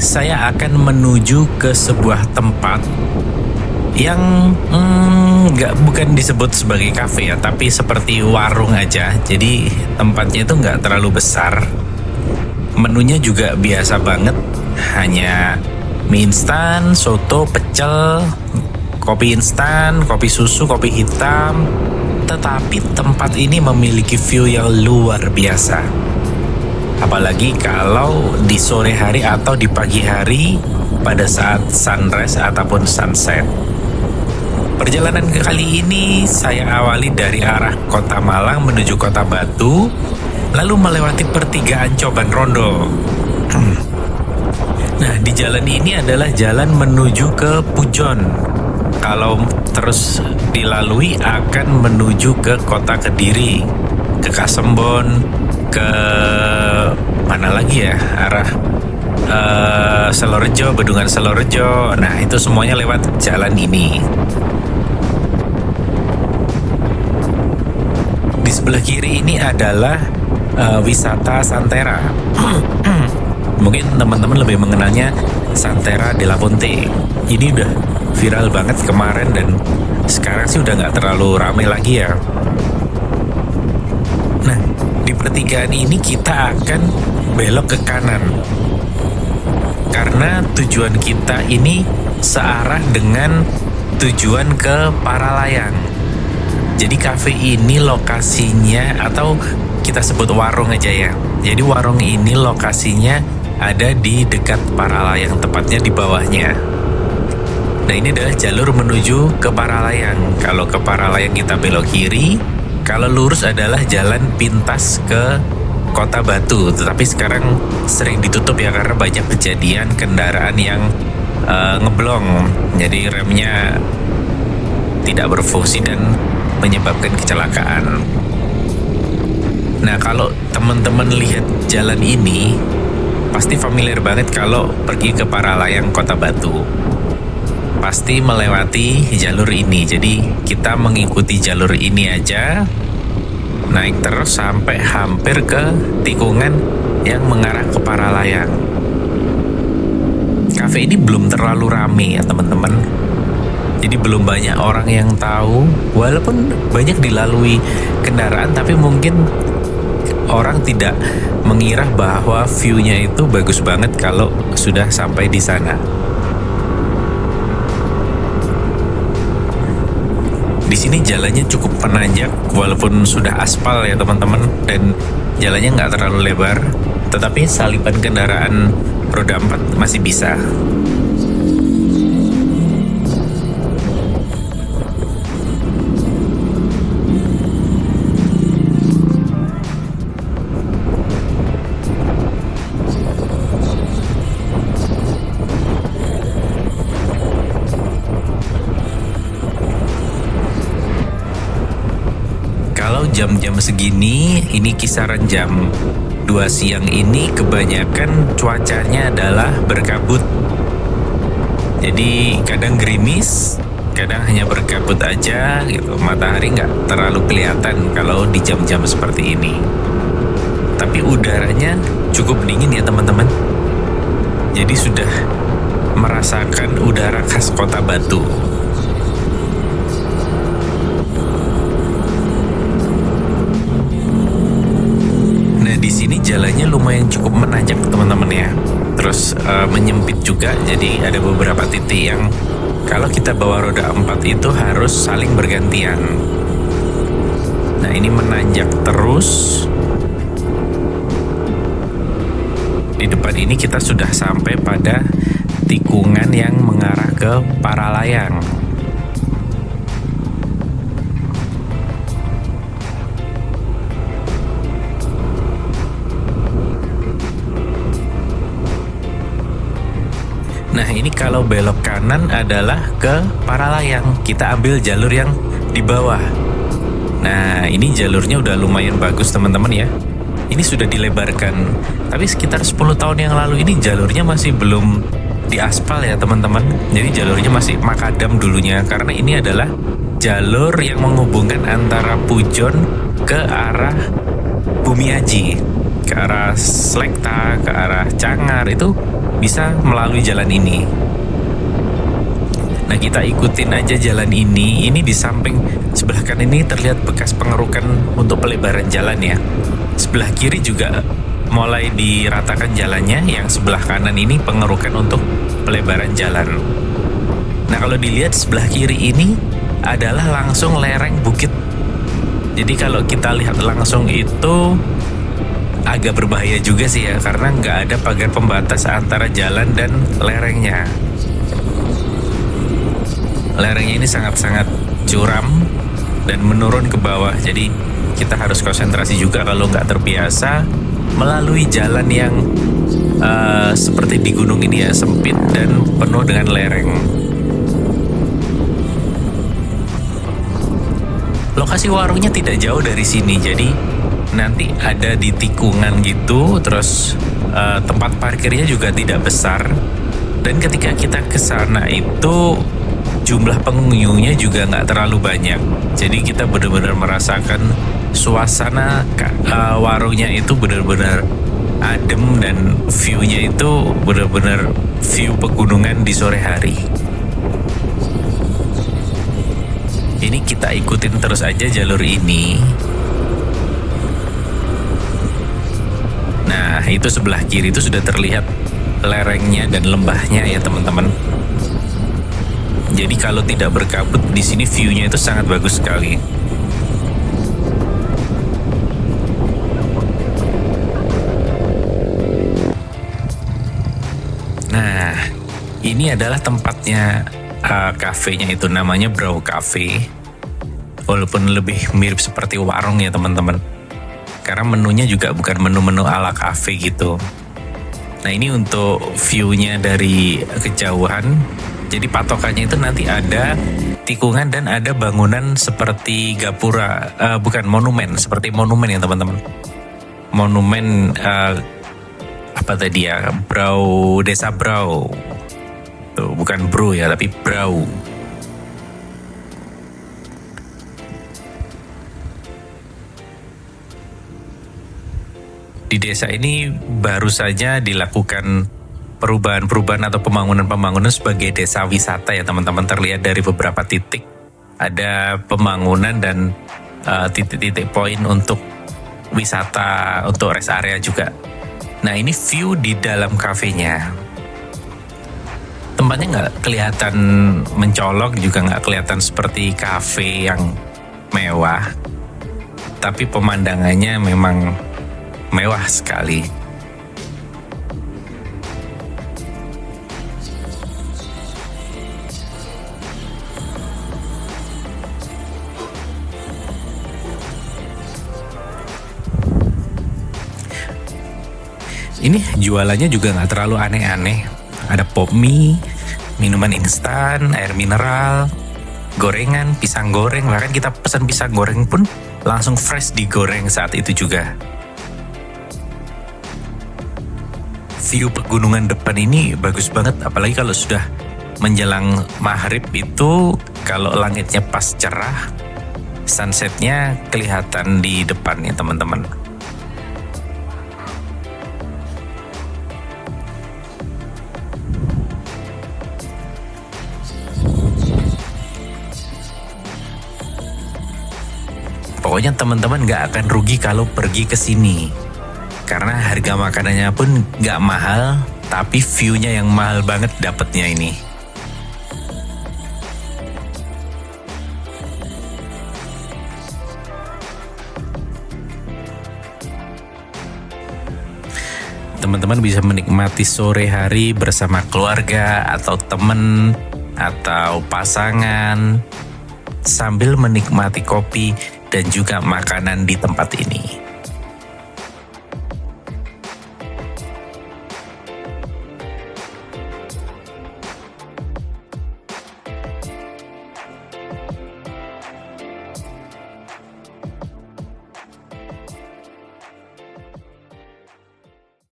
saya akan menuju ke sebuah tempat yang bukan disebut sebagai kafe ya, tapi seperti warung aja. Jadi tempatnya itu nggak terlalu besar. Menunya juga biasa banget, hanya mie instan, soto, pecel, kopi instan, kopi susu, kopi hitam. Tetapi tempat ini memiliki view yang luar biasa. Apalagi kalau di sore hari atau di pagi hari pada saat sunrise ataupun sunset. Perjalanan kali ini saya awali dari arah Kota Malang menuju Kota Batu, lalu melewati pertigaan Coban Rondo. Nah, di jalan ini adalah jalan menuju ke Pujon. Kalau terus dilalui akan menuju ke Kota Kediri, ke Kasembon, ke mana lagi ya, arah Selorejo, Bendungan Selorejo. Nah, itu semuanya lewat jalan ini. Di sebelah kiri ini adalah wisata Santera. Mungkin teman-teman lebih mengenalnya Santera de la Ponte. Ini udah viral banget kemarin dan sekarang sih udah nggak terlalu ramai lagi ya. Nah, di pertigaan ini kita akan belok ke kanan karena tujuan kita ini searah dengan tujuan ke Paralayang. Jadi kafe ini lokasinya, atau kita sebut warung aja ya. Jadi warung ini lokasinya ada di dekat Paralayang, tepatnya di bawahnya. Nah, ini adalah jalur menuju ke Paralayang. Kalau ke Paralayang kita belok kiri, kalau lurus adalah jalan pintas ke Kota Batu. Tetapi sekarang sering ditutup ya karena banyak kejadian kendaraan yang ngeblong. Jadi remnya tidak berfungsi dan menyebabkan kecelakaan. Nah, kalau teman-teman lihat jalan ini pasti familiar banget kalau pergi ke Paralayang Kota Batu. Pasti melewati jalur ini. Jadi kita mengikuti jalur ini aja, naik terus sampai hampir ke tikungan yang mengarah ke Paralayang. Kafe ini belum terlalu rame ya teman-teman. Jadi belum banyak orang yang tahu, walaupun banyak dilalui kendaraan, tapi mungkin orang tidak mengira bahwa view-nya itu bagus banget kalau sudah sampai di sana. Di sini jalannya cukup menanjak, walaupun sudah aspal ya teman-teman, dan jalannya nggak terlalu lebar, tetapi saliban kendaraan roda 4 masih bisa. Jam-jam segini, ini kisaran jam 2 siang ini kebanyakan cuacanya adalah berkabut. Jadi kadang gerimis, kadang hanya berkabut aja gitu. Matahari nggak terlalu kelihatan kalau di jam-jam seperti ini. Tapi udaranya cukup dingin ya teman-teman. Jadi sudah merasakan udara khas Kota Batu. Di sini jalannya lumayan cukup menanjak teman-teman ya. Terus menyempit juga, jadi ada beberapa titik yang kalau kita bawa roda 4 itu harus saling bergantian. Nah, ini menanjak terus. Di depan ini kita sudah sampai pada tikungan yang mengarah ke Paralayang. Nah, ini kalau belok kanan adalah ke Paralayang. Kita ambil jalur yang di bawah. Nah, ini jalurnya udah lumayan bagus teman-teman ya. Ini sudah dilebarkan. Tapi sekitar 10 tahun yang lalu ini jalurnya masih belum diaspal ya teman-teman. Jadi jalurnya masih makadam dulunya. Karena ini adalah jalur yang menghubungkan antara Pujon ke arah Bumiaji, ke arah Slekta, ke arah Cangar. Itu bisa melalui jalan ini. Nah, kita ikutin aja jalan ini. Ini di samping sebelah kanan ini terlihat bekas pengerukan untuk pelebaran jalan ya. Sebelah kiri juga mulai diratakan jalannya. Yang sebelah kanan ini pengerukan untuk pelebaran jalan. Nah, kalau dilihat sebelah kiri ini adalah langsung lereng bukit. Jadi kalau kita lihat langsung itu agak berbahaya juga sih ya, karena nggak ada pagar pembatas antara jalan dan lerengnya. Lerengnya ini sangat-sangat curam dan menurun ke bawah, jadi kita harus konsentrasi juga kalau nggak terbiasa melalui jalan yang seperti di gunung ini ya, sempit dan penuh dengan lereng. Lokasi warungnya tidak jauh dari sini, jadi nanti ada di tikungan gitu, terus tempat parkirnya juga tidak besar, dan ketika kita ke sana itu jumlah pengunjungnya juga nggak terlalu banyak, jadi kita benar-benar merasakan suasana warungnya itu benar-benar adem dan view-nya itu benar-benar view pegunungan di sore hari. Ini kita ikutin terus aja jalur ini. Nah, itu sebelah kiri itu sudah terlihat lerengnya dan lembahnya ya teman-teman. Jadi kalau tidak berkabut di sini view-nya itu sangat bagus sekali. Nah, ini adalah tempatnya kafenya itu, namanya Brow Cafe. Walaupun lebih mirip seperti warung ya teman-teman. Karena menunya juga bukan menu-menu ala cafe gitu. Nah, ini untuk view-nya dari kejauhan. Jadi patokannya itu nanti ada tikungan dan ada bangunan seperti gapura, bukan monumen, seperti monumen ya teman-teman. Monumen apa tadi ya, Desa Brau. Tuh, bukan Bro ya, tapi Brau. Di desa ini baru saja dilakukan perubahan-perubahan atau pembangunan-pembangunan sebagai desa wisata ya teman-teman. Terlihat dari beberapa titik ada pembangunan dan titik-titik poin untuk wisata, untuk rest area juga. Nah, ini view di dalam kafenya. Tempatnya nggak kelihatan mencolok, juga nggak kelihatan seperti kafe yang mewah, tapi pemandangannya memang mewah sekali. Ini jualannya juga nggak terlalu aneh-aneh. Ada pop mie, minuman instan, air mineral, gorengan, pisang goreng. Bahkan kita pesan pisang goreng pun langsung fresh digoreng saat itu juga. View pegunungan depan ini bagus banget, apalagi kalau sudah menjelang maghrib itu, kalau langitnya pas cerah, sunsetnya kelihatan di depan ya teman-teman. Pokoknya teman-teman nggak akan rugi kalau pergi ke sini. Karena harga makanannya pun nggak mahal, tapi view-nya yang mahal banget dapetnya ini. Teman-teman bisa menikmati sore hari bersama keluarga atau teman atau pasangan sambil menikmati kopi dan juga makanan di tempat ini.